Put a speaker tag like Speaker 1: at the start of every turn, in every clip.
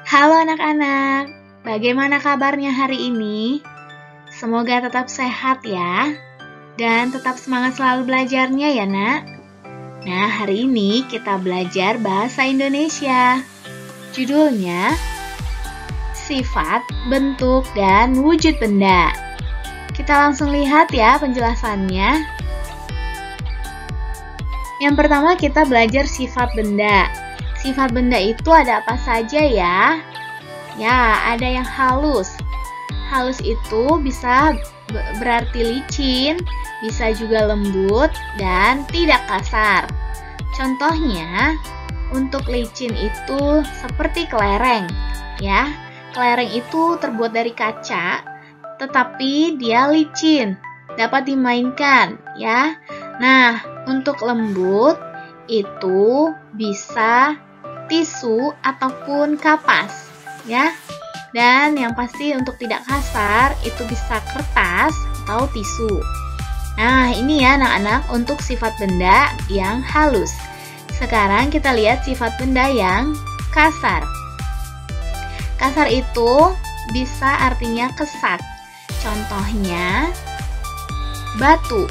Speaker 1: Halo anak-anak, bagaimana kabarnya hari ini? Semoga tetap sehat ya, dan tetap semangat selalu belajarnya ya nak. Nah, hari ini kita belajar bahasa Indonesia. Judulnya, Sifat, Bentuk, dan Wujud Benda. Kita langsung lihat ya penjelasannya. Yang pertama kita belajar sifat benda. Sifat benda itu ada apa saja ya? Ya, ada yang halus. Halus itu bisa berarti licin, bisa juga lembut, dan tidak kasar. Contohnya, untuk licin itu seperti kelereng. Ya, kelereng itu terbuat dari kaca, tetapi dia licin, dapat dimainkan. Ya, nah, untuk lembut itu bisa tisu ataupun kapas, ya. Dan yang pasti untuk tidak kasar itu bisa kertas atau tisu. Nah, ini ya anak-anak untuk sifat benda yang halus. Sekarang kita lihat sifat benda yang kasar. Kasar itu bisa artinya kesat. Contohnya batu.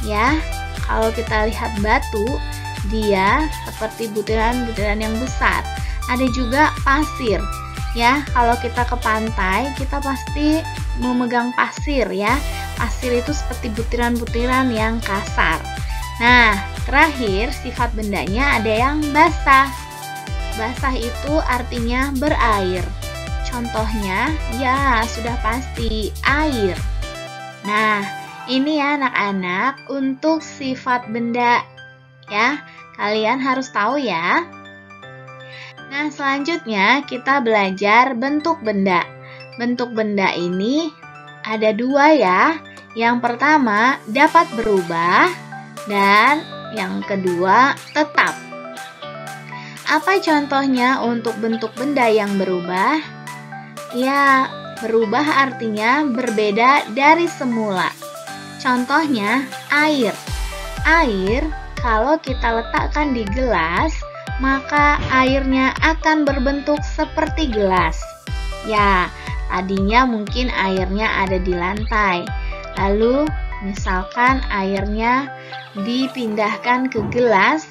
Speaker 1: Ya, kalau kita lihat batu, dia seperti butiran-butiran yang besar. Ada juga pasir. Ya, kalau kita ke pantai, kita pasti memegang pasir ya. Pasir itu seperti butiran-butiran yang kasar. Nah, terakhir sifat bendanya ada yang basah. Basah itu artinya berair. Contohnya, ya sudah pasti air. Nah, ini ya anak-anak untuk sifat benda. Ya, kalian harus tahu ya. Nah, selanjutnya kita belajar bentuk benda. Bentuk benda ini ada dua ya. Yang pertama dapat berubah dan yang kedua tetap. Apa contohnya untuk bentuk benda yang berubah? Ya, berubah artinya berbeda dari semula. Contohnya air. Air kalau kita letakkan di gelas, maka airnya akan berbentuk seperti gelas. Ya, tadinya mungkin airnya ada di lantai. Lalu, misalkan airnya dipindahkan ke gelas.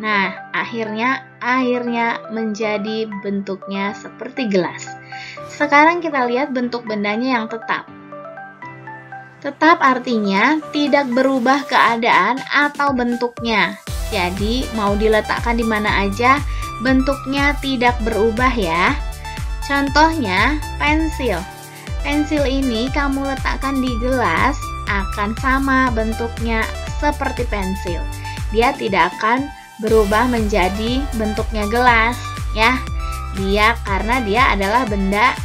Speaker 1: Nah, akhirnya airnya menjadi bentuknya seperti gelas. Sekarang kita lihat bentuk bendanya yang tetap. Tetap artinya tidak berubah keadaan atau bentuknya. Jadi, mau diletakkan di mana aja, bentuknya tidak berubah ya. Contohnya, pensil. Pensil ini kamu letakkan di gelas, akan sama bentuknya seperti pensil. Dia tidak akan berubah menjadi bentuknya gelas, ya. Karena dia adalah benda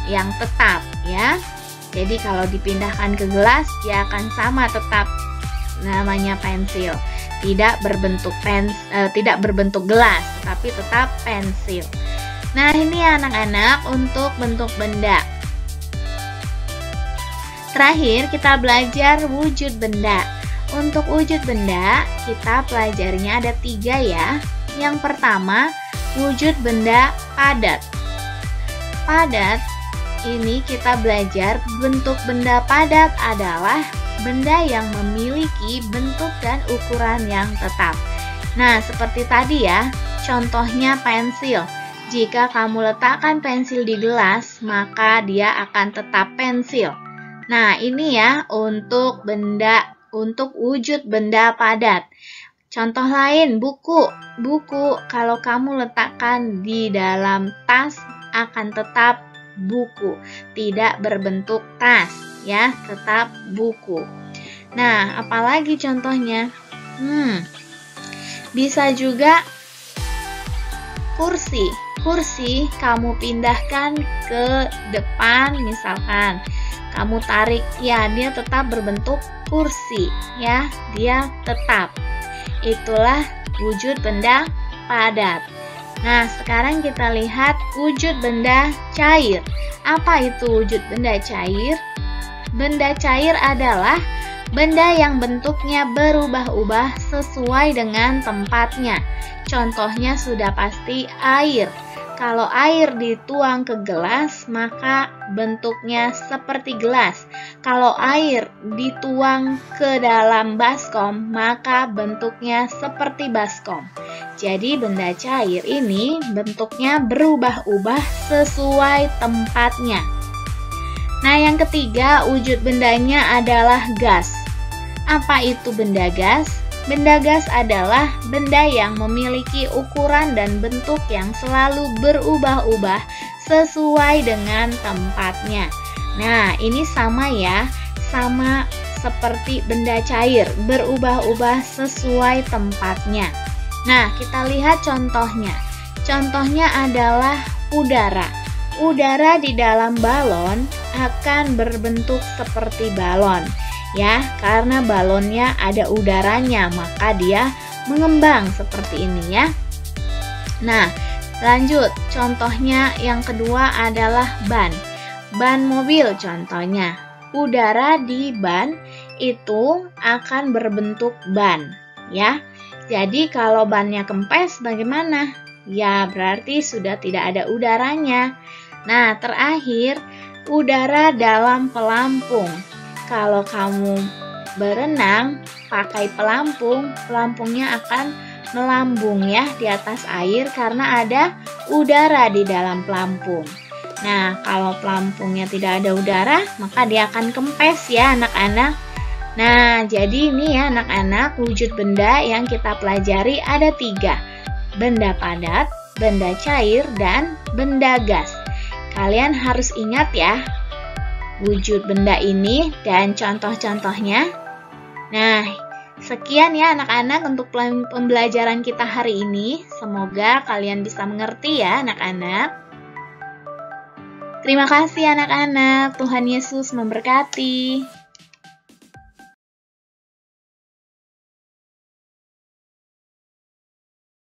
Speaker 1: yang tetap, ya. Jadi kalau dipindahkan ke gelas, dia akan sama tetap namanya pensil. Tidak berbentuk gelas, tetapi tetap pensil. Nah, ini ya anak-anak untuk bentuk benda. Terakhir kita belajar wujud benda. Untuk wujud benda, kita pelajarinya ada 3 ya. Yang pertama, wujud benda padat. Padat ini kita belajar bentuk benda padat adalah benda yang memiliki bentuk dan ukuran yang tetap. Nah, seperti tadi ya, contohnya pensil. Jika kamu letakkan pensil di gelas, maka dia akan tetap pensil. Nah, ini ya untuk wujud benda padat. Contoh lain, buku. Buku kalau kamu letakkan di dalam tas akan tetap buku, tidak berbentuk tas ya, tetap buku. Nah, apalagi contohnya? Bisa juga kursi. Kursi kamu pindahkan ke depan, misalkan kamu tarik, ya dia tetap berbentuk kursi ya, dia tetap. Itulah wujud benda padat. Nah, sekarang kita lihat wujud benda cair. Apa itu wujud benda cair? Benda cair adalah benda yang bentuknya berubah-ubah sesuai dengan tempatnya. Contohnya sudah pasti air. Kalau air dituang ke gelas, maka bentuknya seperti gelas. Kalau air dituang ke dalam baskom, maka bentuknya seperti baskom. Jadi benda cair ini bentuknya berubah-ubah sesuai tempatnya. Nah, yang ketiga, wujud bendanya adalah gas. Apa itu benda gas? Benda gas adalah benda yang memiliki ukuran dan bentuk yang selalu berubah-ubah sesuai dengan tempatnya. Nah, ini sama ya, sama seperti benda cair, berubah-ubah sesuai tempatnya. Nah, kita lihat contohnya. Contohnya adalah udara. Udara di dalam balon akan berbentuk seperti balon. Ya, karena balonnya ada udaranya, maka dia mengembang seperti ini ya. Nah, lanjut. Contohnya yang kedua adalah ban. Ban mobil contohnya. Udara di ban itu akan berbentuk ban, ya. Jadi kalau bannya kempes bagaimana? Ya, berarti sudah tidak ada udaranya. Nah, terakhir, udara dalam pelampung. Kalau kamu berenang pakai pelampung, pelampungnya akan melambung ya di atas air karena ada udara di dalam pelampung. Nah, kalau pelampungnya tidak ada udara, maka dia akan kempes ya anak-anak. Nah, jadi ini ya anak-anak, wujud benda yang kita pelajari ada 3. Benda padat, benda cair, dan benda gas. Kalian harus ingat ya wujud benda ini dan contoh-contohnya. Nah, sekian ya anak-anak untuk pembelajaran kita hari ini. Semoga kalian bisa mengerti ya anak-anak. Terima kasih anak-anak. Tuhan Yesus memberkati.